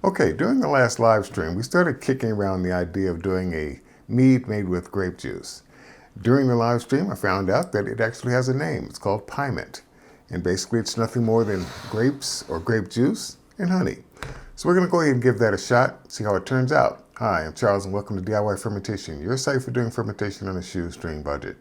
Okay, during the last live stream, we started kicking around the idea of doing a mead made with grape juice. During the live stream, I found out that it actually has a name. It's called Pyment. And basically, it's nothing more than grapes or grape juice and honey. So we're going to go ahead and give that a shot, see how it turns out. Hi, I'm Charles, and welcome to DIY Fermentation, your site for doing fermentation on a shoestring budget.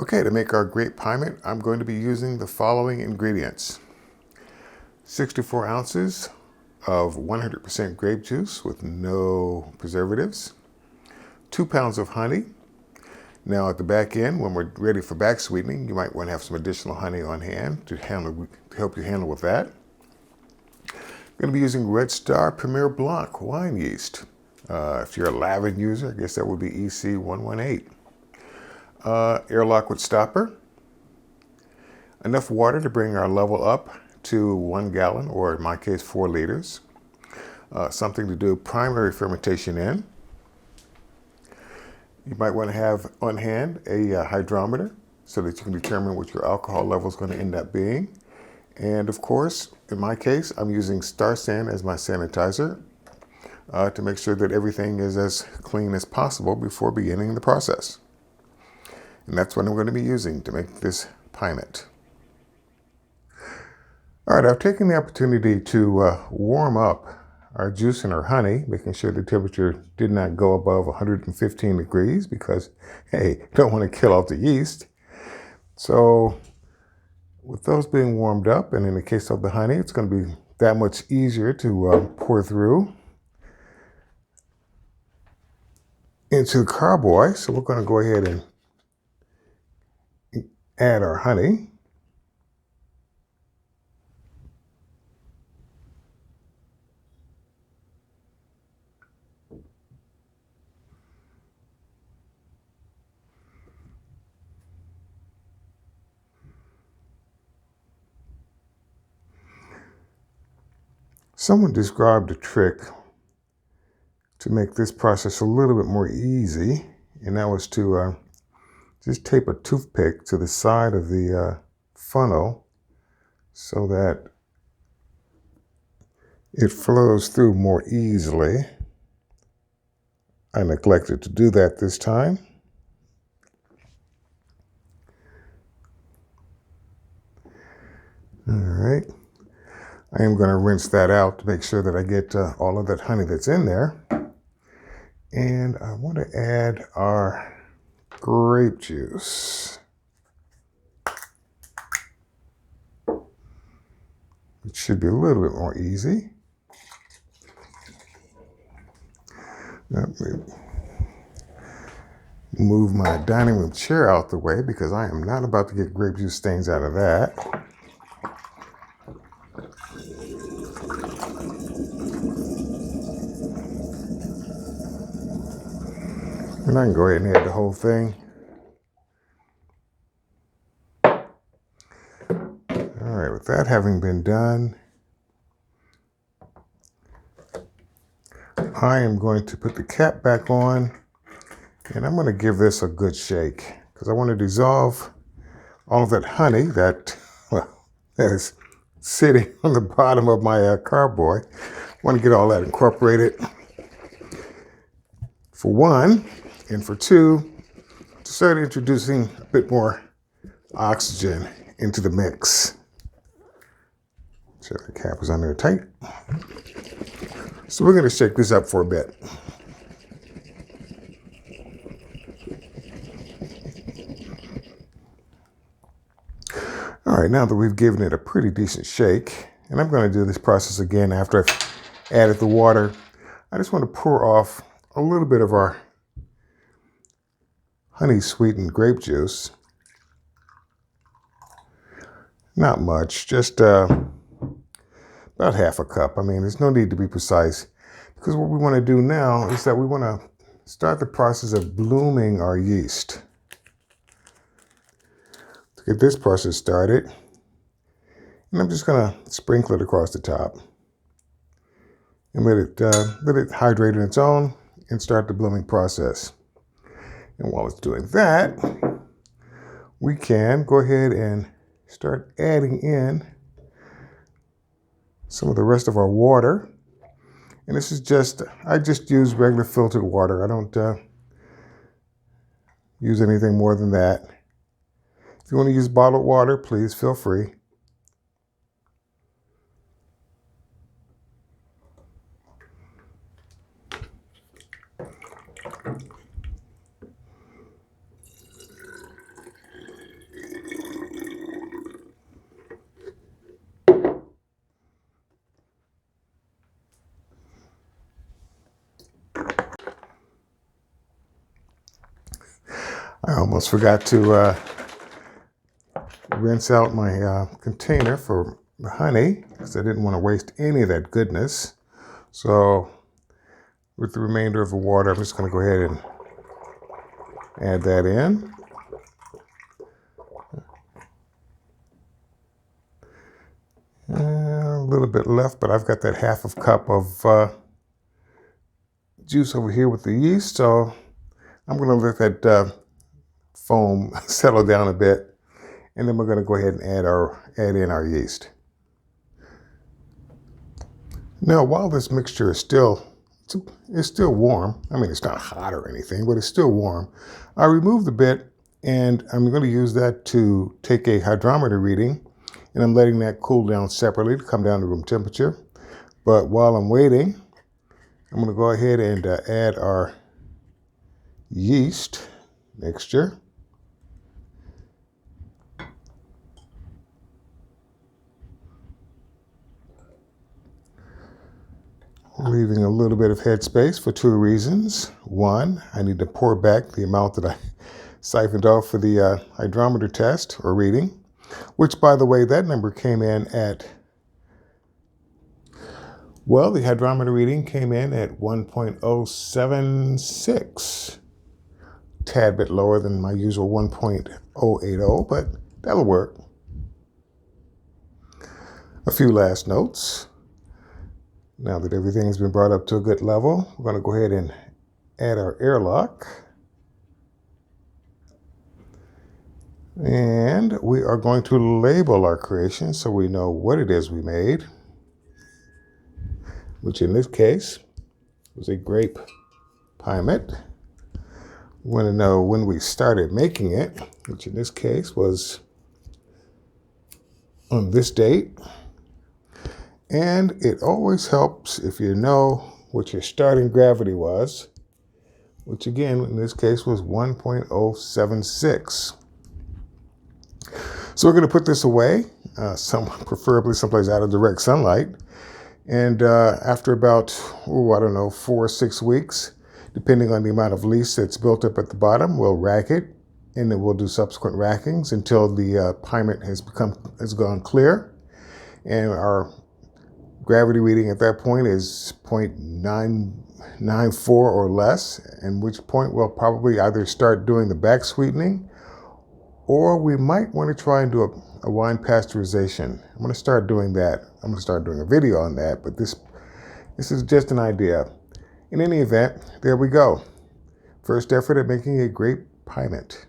Okay, to make our Grape Pyment, I'm going to be using the following ingredients. 64 ounces of 100% grape juice with no preservatives. 2 pounds of honey. Now at the back end, when we're ready for back sweetening, you might want to have some additional honey on hand to help you handle with that. I'm going to be using Red Star Premier Blanc wine yeast. If you're a Lavin user, I guess that would be EC118. Airlock with stopper. Enough water to bring our level up to 1 gallon, or in my case, 4 liters. Something to do primary fermentation in. You might want to have on hand a hydrometer so that you can determine what your alcohol level is going to end up being. And of course, in my case, I'm using Star San as my sanitizer to make sure that everything is as clean as possible before beginning the process. And that's what I'm going to be using to make this Pyment. All right, I've taken the opportunity to warm up our juice and our honey, making sure the temperature did not go above 115 degrees because, hey, don't want to kill off the yeast. So with those being warmed up, and in the case of the honey, it's going to be that much easier to pour through into the carboy. So we're going to go ahead and add our honey. Someone described a trick to make this process a little bit more easy, and that was to just tape a toothpick to the side of the funnel so that it flows through more easily. I neglected to do that this time. All right. I am going to rinse that out to make sure that I get all of that honey that's in there. And I want to add our grape juice. It should be a little bit more easy. Let me move my dining room chair out the way because I am not about to get grape juice stains out of that. And I can go ahead and add the whole thing. All right, with that having been done, I am going to put the cap back on, and I'm going to give this a good shake because I want to dissolve all of that honey that is sitting on the bottom of my carboy. I want to get all that incorporated, for one, and for two, to start introducing a bit more oxygen into the mix. So the cap is on there tight. So we're going to shake this up for a bit. All right, now that we've given it a pretty decent shake, and I'm going to do this process again after I've added the water, I just want to pour off a little bit of our honey sweetened grape juice. Not much, just about half a cup. I mean, there's no need to be precise because what we want to do now is that we want to start the process of blooming our yeast. To get this process started, and I'm just going to sprinkle it across the top and let it hydrate on its own and start the blooming process. And while it's doing that, we can go ahead and start adding in some of the rest of our water. And this is I just use regular filtered water. I don't use anything more than that. If you want to use bottled water, please feel free. I almost forgot to rinse out my container for honey because I didn't want to waste any of that goodness. So with the remainder of the water, I'm just going to go ahead and add that in. A little bit left, but I've got that half a cup of juice over here with the yeast. So I'm going to let that foam settle down a bit, and then we're going to go ahead and add in our yeast. Now, while this mixture is still warm, I mean, it's not hot or anything, but it's still warm, I removed the bit, and I'm going to use that to take a hydrometer reading, and I'm letting that cool down separately to come down to room temperature. But while I'm waiting, I'm going to go ahead and add our yeast mixture. Leaving a little bit of headspace for two reasons. One, I need to pour back the amount that I siphoned off for the hydrometer test or reading, which, by the way, that number came in at, well, the hydrometer reading came in at 1.076, tad bit lower than my usual 1.080, but that'll work. A few last notes. Now that everything's been brought up to a good level, we're going to go ahead and add our airlock. And we are going to label our creation so we know what it is we made, which in this case was a Grape Pyment. We want to know when we started making it, which in this case was on this date. And it always helps if you know what your starting gravity was, which again, in this case, was 1.076. So we're going to put this away, preferably someplace out of direct sunlight. And after about, 4 or 6 weeks, depending on the amount of yeast that's built up at the bottom, we'll rack it, and then we'll do subsequent rackings until the pyment has gone clear. And our gravity reading at that point is 0.994 or less, at which point we'll probably either start doing the back sweetening, or we might want to try and do a wine pasteurization. I'm going to start doing that. I'm going to start doing a video on that, but this is just an idea. In any event, there we go. First effort at making a Grape Pyment.